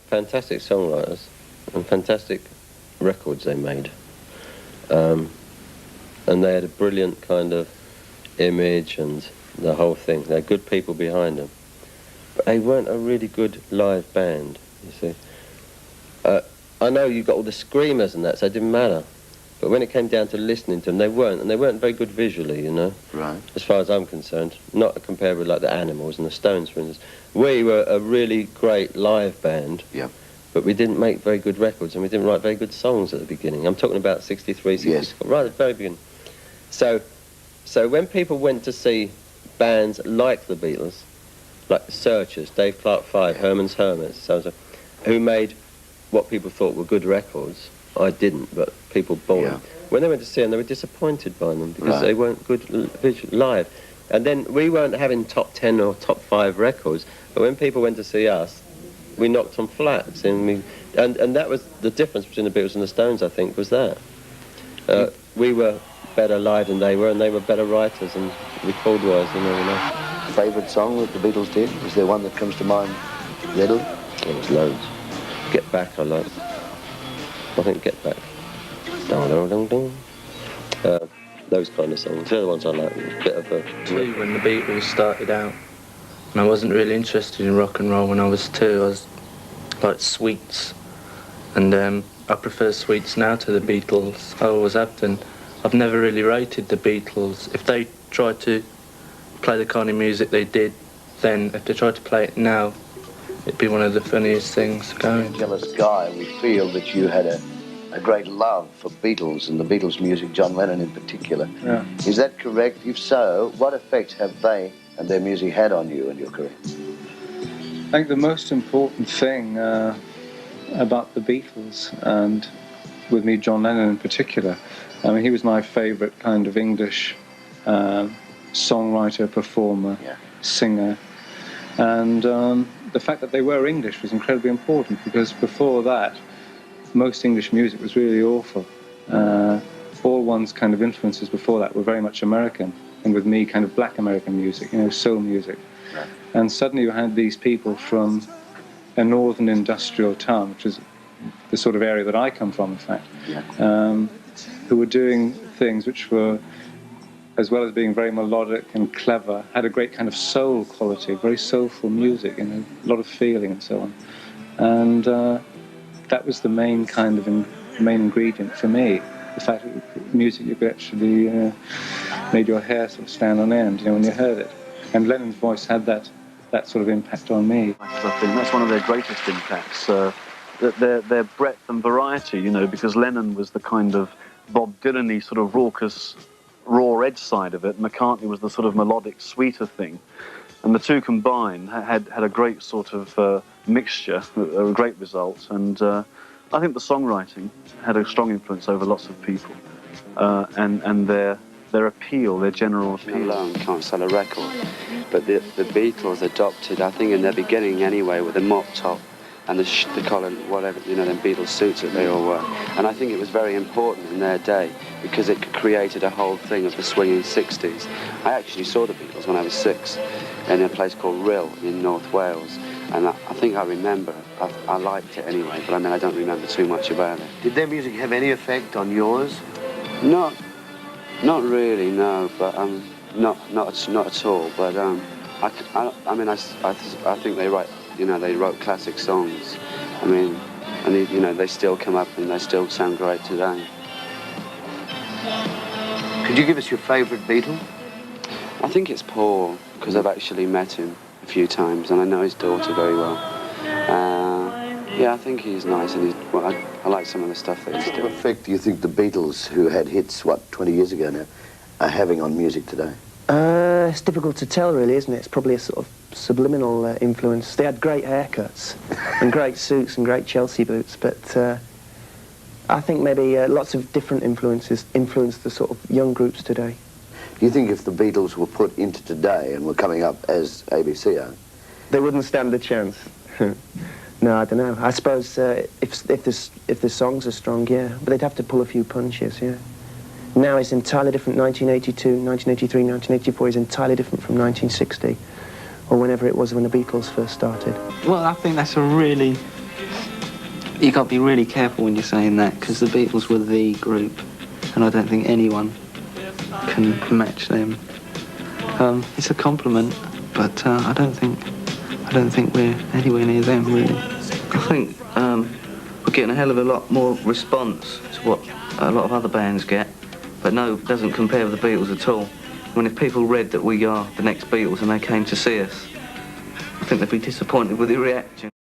fantastic songwriters and fantastic records they made. And they had a brilliant kind of image and the whole thing. They had good people behind them. But they weren't a really good live band, you see. I know you got all the screamers and that, so it didn't matter. But when it came down to listening to them, they weren't. And they weren't very good visually, you know. Right. As far as I'm concerned. Not compared with, like, the Animals and the Stones, for instance. We were a really great live band. Yep. But we didn't make very good records and we didn't write very good songs at the beginning. I'm talking about 63, 64, yes. Right at the very beginning. So when people went to see bands like the Beatles, like the Searchers, Dave Clark Five, Herman's Hermits, who made what people thought were good records, I didn't, but people bought them. When they went to see them, they were disappointed by them because they weren't good live. And then we weren't having top 10 or top 5 records, but when people went to see us, we knocked on flats, and that was the difference between the Beatles and the Stones, I think, was that. We were better live than they were, and they were better writers and record-wise than everyone else. Favourite song that the Beatles did? Is there one that comes to mind readily? There was loads. Get Back, I liked. I think Get Back. Those kind of songs. They're the ones I like. A bit of a... When the Beatles started out, and I wasn't really interested in rock and roll when I was 2. I was like Sweets, and I prefer Sweets now to the Beatles. I always have done. I've never really rated the Beatles. If they tried to play the kind of music they did then, if they tried to play it now, it'd be one of the funniest things going. Jealous guy, we feel that you had a great love for Beatles and the Beatles music, John Lennon in particular. Yeah. Is that correct? If so, what effect have they and their music had on you and your career? I think the most important thing about the Beatles, and with me, John Lennon in particular, I mean, he was my favourite kind of English songwriter, performer, singer. And the fact that they were English was incredibly important, because before that, most English music was really awful. All one's kind of influences before that were very much American, and with me, kind of black American music, you know, soul music. Right. And suddenly you had these people from a northern industrial town, which is the sort of area that I come from, in fact, who were doing things which were, as well as being very melodic and clever, had a great kind of soul quality, very soulful music, you know, a lot of feeling and so on. And that was the main kind of main ingredient for me. The fact that music you could actually made your hair sort of stand on end, you know, when you heard it. And Lennon's voice had that sort of impact on me. I think that's one of their greatest impacts, their breadth and variety, you know, because Lennon was the kind of Bob Dylan-y sort of raucous, raw edge side of it. McCartney was the sort of melodic, sweeter thing. And the two combined had a great sort of mixture, a great result. And I think the songwriting had a strong influence over lots of people. And their appeal, their general appeal. Alone can't sell a record, but the Beatles adopted, I think in their beginning anyway, with the mop top and the collar, whatever, you know, them Beatles suits that they all wore. And I think it was very important in their day because it created a whole thing of the swinging 60s. I actually saw the Beatles when I was 6 in a place called Rhyl in North Wales, and I think I remember, I liked it anyway, but I mean I don't remember too much about it. Did their music have any effect on yours? Not really, no, but not at all. But I mean, I think they wrote classic songs. I mean, and you know, they still come up and they still sound great today. Could you give us your favourite Beatle? I think it's Paul, because I've actually met him a few times and I know his daughter very well. Yeah, I think he's nice, and I like some of the stuff that he's doing. What effect do you think the Beatles, who had hits, 20 years ago now, are having on music today? It's difficult to tell, really, isn't it? It's probably a sort of subliminal influence. They had great haircuts and great suits and great Chelsea boots, but I think maybe lots of different influences influenced the sort of young groups today. Do you think if the Beatles were put into today and were coming up as ABC are, they wouldn't stand a chance? No, I don't know. I suppose if the songs are strong, yeah, but they'd have to pull a few punches, yeah. Now it's entirely different. 1982, 1983, 1984 is entirely different from 1960, or whenever it was when the Beatles first started. Well, I think that's a really You got to be really careful when you're saying that, because the Beatles were the group, and I don't think anyone can match them. It's a compliment, but I don't think we're anywhere near them, really. I think we're getting a hell of a lot more response to what a lot of other bands get, but no, it doesn't compare with the Beatles at all. I mean, if people read that we are the next Beatles and they came to see us, I think they'd be disappointed with the reaction.